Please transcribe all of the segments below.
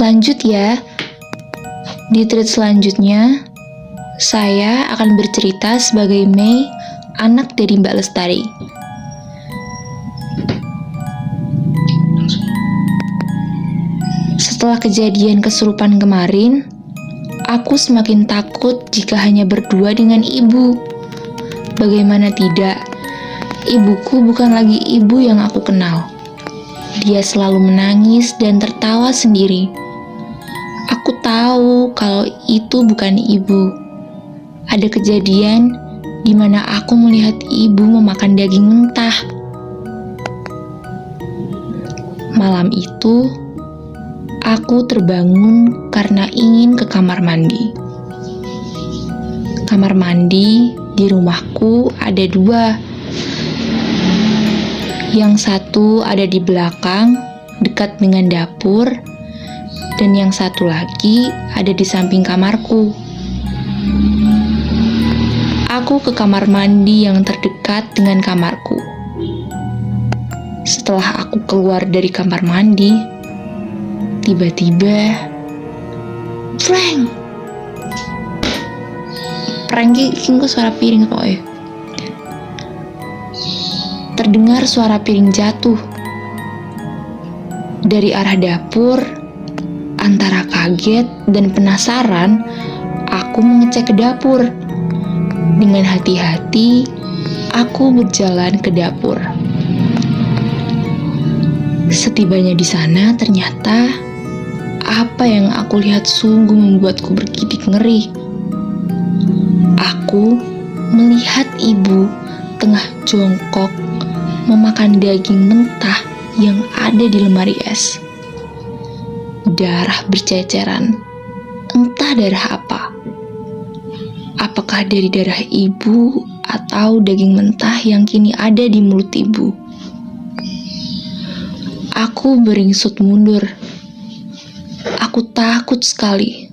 Lanjut ya. Di thread selanjutnya, saya akan bercerita sebagai Mei, anak dari Mbak Lestari. Setelah kejadian kesurupan kemarin, aku semakin takut jika hanya berdua dengan ibu. Bagaimana tidak, ibuku bukan lagi ibu yang aku kenal. Dia selalu menangis dan tertawa sendiri. Aku tahu kalau itu bukan ibu. Ada kejadian di mana aku melihat ibu memakan daging mentah. Malam itu, aku terbangun karena ingin ke kamar mandi. Kamar mandi di rumahku ada dua. Yang satu ada di belakang, dekat dengan dapur, dan yang satu lagi ada di samping kamarku. Aku ke kamar mandi yang terdekat dengan kamarku. Setelah aku keluar dari kamar mandi, tiba-tiba Prank kingku suara piring pokoknya. Terdengar suara piring jatuh. Dari arah dapur, antara kaget dan penasaran, aku mengecek ke dapur. Dengan hati-hati, aku berjalan ke dapur. Setibanya di sana, ternyata apa yang aku lihat sungguh membuatku bergidik ngeri. Aku melihat ibu tengah jongkok memakan daging mentah yang ada di lemari es. Darah berceceran, entah darah apa. Apakah dari darah ibu atau daging mentah yang kini ada di mulut ibu? Aku beringsut mundur. Aku takut sekali.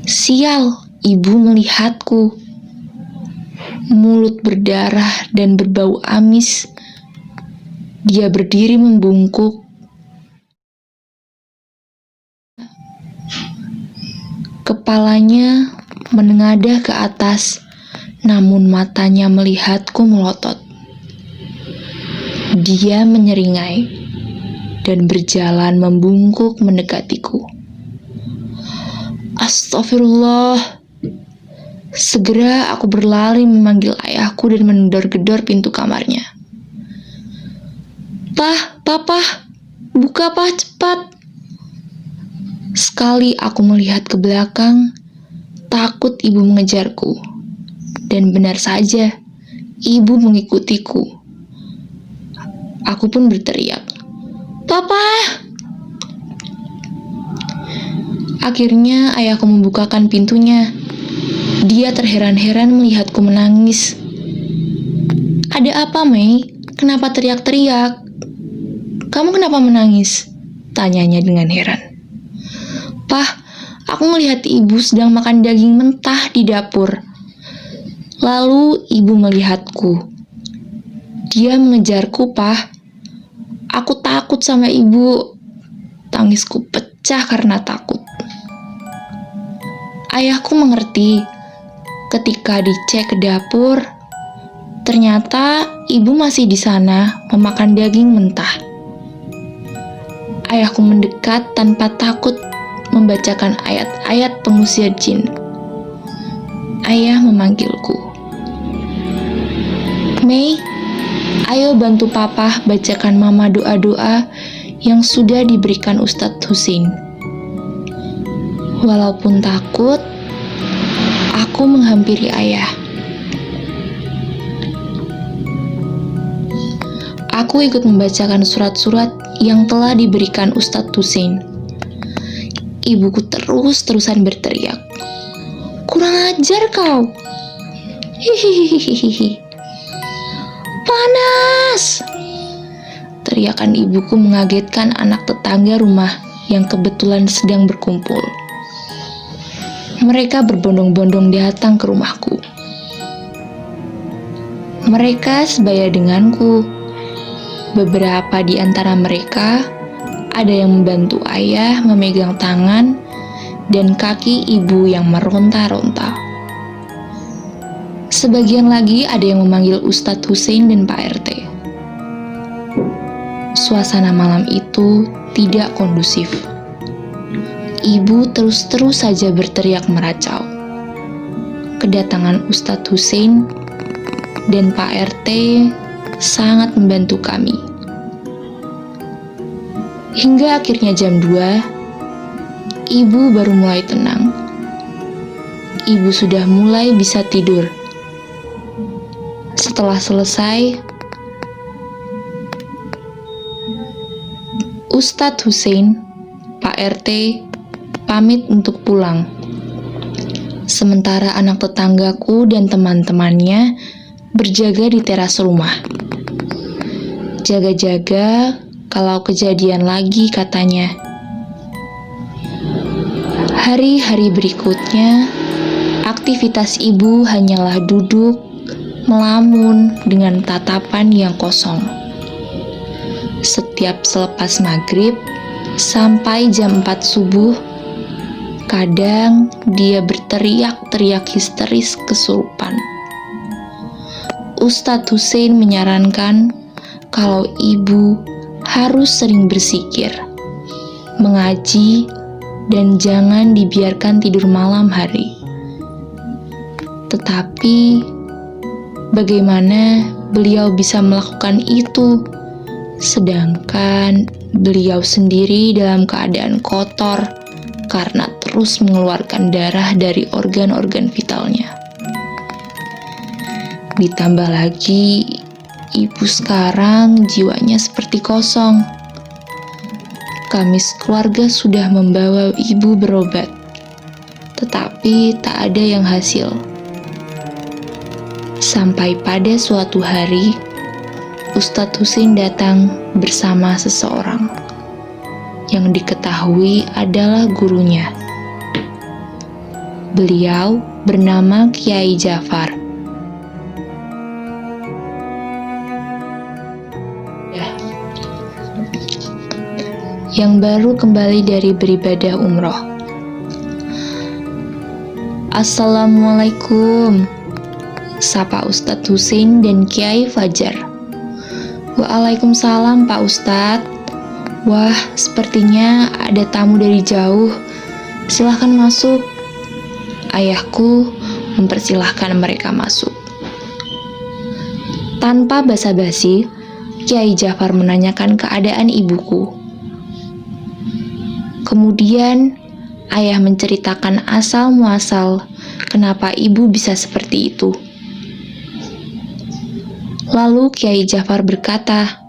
Sial, ibu melihatku. Mulut berdarah dan berbau amis. Dia berdiri membungkuk. Kepalanya menengadah ke atas, namun matanya melihatku melotot. Dia menyeringai dan berjalan membungkuk mendekatiku. Astagfirullah. Segera aku berlari memanggil ayahku dan mendor-gedor pintu kamarnya. "Pah, papa, buka pah, cepat." Sekali aku melihat ke belakang, takut ibu mengejarku. Dan benar saja, ibu mengikutiku. Aku pun berteriak, "Papa!" Akhirnya ayahku membukakan pintunya. Dia terheran-heran melihatku menangis. "Ada apa, Mei? Kenapa teriak-teriak? Kamu kenapa menangis?" Tanyanya dengan heran. "Pah, aku melihat ibu sedang makan daging mentah di dapur. Lalu ibu melihatku. Dia mengejarku, Pah. Aku takut sama ibu." Tangisku pecah karena takut. Ayahku mengerti. Ketika dicek ke dapur, ternyata ibu masih di sana memakan daging mentah. Ayahku mendekat tanpa takut membacakan ayat-ayat pengusir jin. Ayah memanggilku. "Mei, ayo bantu papa bacakan mama doa-doa yang sudah diberikan Ustadz Husein." Walaupun takut, aku menghampiri ayah. Aku ikut membacakan surat-surat yang telah diberikan Ustadz Husein. Ibuku terus-terusan berteriak, "Kurang ajar kau! Hihihihihi! Panas!" Teriakan ibuku mengagetkan anak tetangga rumah yang kebetulan sedang berkumpul. Mereka berbondong-bondong datang ke rumahku. Mereka sebaya denganku. Beberapa di antara mereka Ada yang membantu ayah memegang tangan dan kaki ibu yang meronta-ronta. Sebagian lagi ada yang memanggil Ustadz Hussein dan Pak RT. Suasana malam itu tidak kondusif. Ibu terus-terus saja berteriak meracau. Kedatangan Ustadz Hussein dan Pak RT sangat membantu kami. Hingga akhirnya jam 2, ibu baru mulai tenang. Ibu sudah mulai bisa tidur. Setelah selesai, Ustadz Hussein, Pak RT, pamit untuk pulang. Sementara anak tetanggaku dan teman-temannya berjaga di teras rumah. Jaga-jaga kalau kejadian lagi, katanya. Hari-hari berikutnya, aktivitas ibu hanyalah duduk, melamun dengan tatapan yang kosong. Setiap selepas maghrib sampai jam 4 subuh, kadang dia berteriak-teriak histeris kesurupan. Ustadz Hussein menyarankan kalau ibu harus sering berzikir, mengaji, dan jangan dibiarkan tidur malam hari. Tetapi, bagaimana beliau bisa melakukan itu, sedangkan beliau sendiri dalam keadaan kotor karena terus mengeluarkan darah dari organ-organ vitalnya. Ditambah lagi, ibu sekarang jiwanya seperti kosong. Kami sekeluarga sudah membawa ibu berobat, tetapi tak ada yang hasil. Sampai pada suatu hari, Ustadz Hussein datang bersama seseorang yang diketahui adalah gurunya. Beliau bernama Kiai Jafar. Yang baru kembali dari beribadah umroh. Assalamualaikum, sapa Ustadz Hussein dan Kiai Fajar. Waalaikumsalam Pak Ustadz. Wah, sepertinya ada tamu dari jauh. Silahkan masuk. Ayahku mempersilahkan mereka masuk. Tanpa basa-basi, Kiai Jafar menanyakan keadaan ibuku. Kemudian, ayah menceritakan asal-muasal kenapa ibu bisa seperti itu. Lalu Kiai Jafar berkata,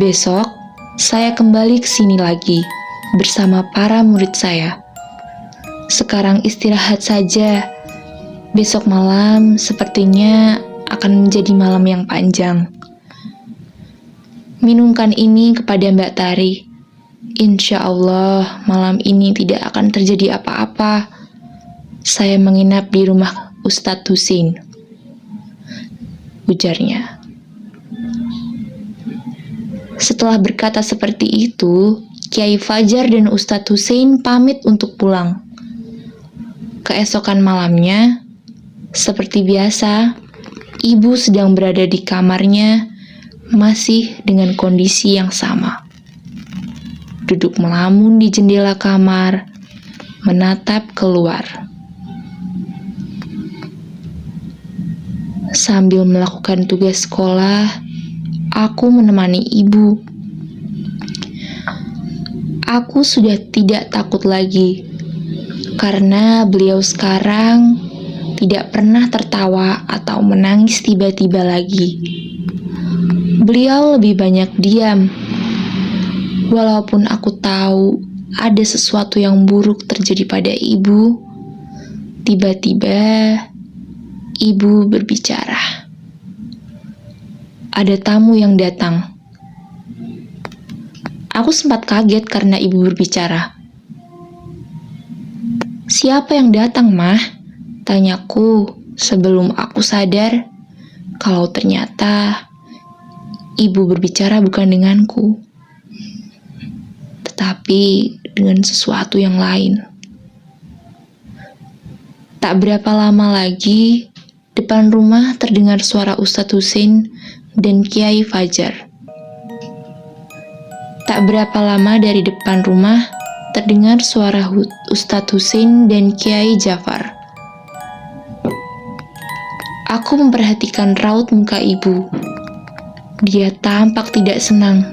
"Besok, saya kembali ke sini lagi bersama para murid saya. Sekarang istirahat saja. Besok malam sepertinya akan menjadi malam yang panjang. Minumkan ini kepada Mbak Tari. Insya Allah malam ini tidak akan terjadi apa-apa. Saya menginap di rumah Ustadz Hussein," ujarnya. Setelah berkata seperti itu, Kiai Fajar dan Ustadz Hussein pamit untuk pulang. Keesokan malamnya, seperti biasa, ibu sedang berada di kamarnya, masih dengan kondisi yang sama. Duduk melamun di jendela kamar, menatap keluar. Sambil melakukan tugas sekolah, aku menemani ibu. Aku sudah tidak takut lagi, karena beliau sekarang tidak pernah tertawa atau menangis tiba-tiba lagi. Beliau lebih banyak diam. Walaupun aku tahu ada sesuatu yang buruk terjadi pada ibu, tiba-tiba ibu berbicara. Ada tamu yang datang. Aku sempat kaget karena ibu berbicara. "Siapa yang datang, Mah?" tanyaku sebelum aku sadar kalau ternyata ibu berbicara bukan denganku. tapi dengan sesuatu yang lain. Tak berapa lama lagi, depan rumah terdengar suara Ustadz Husein dan Kiai Fajar. Tak berapa lama dari depan rumah, terdengar suara Ustadz Husein dan Kiai Jafar. Aku memperhatikan raut muka ibu. Dia tampak tidak senang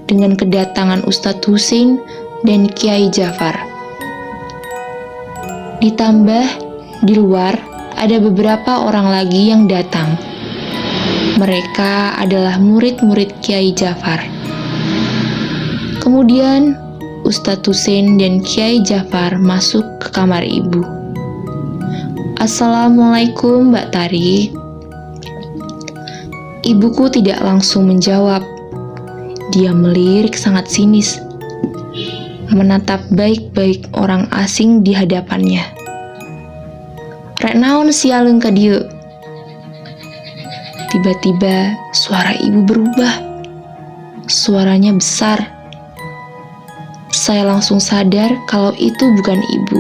dengan kedatangan Ustadz Husein dan Kiai Jafar. Ditambah, di luar ada beberapa orang lagi yang datang. Mereka adalah murid-murid Kiai Jafar. Kemudian, Ustadz Husein dan Kiai Jafar masuk ke kamar ibu. "Assalamualaikum, Mbak Tari." Ibuku tidak langsung menjawab. Dia melirik sangat sinis, menatap baik-baik orang asing di hadapannya. "Rek naon sialeng ka dieu?" Tiba-tiba suara ibu berubah. Suaranya besar. Saya langsung sadar kalau itu bukan ibu,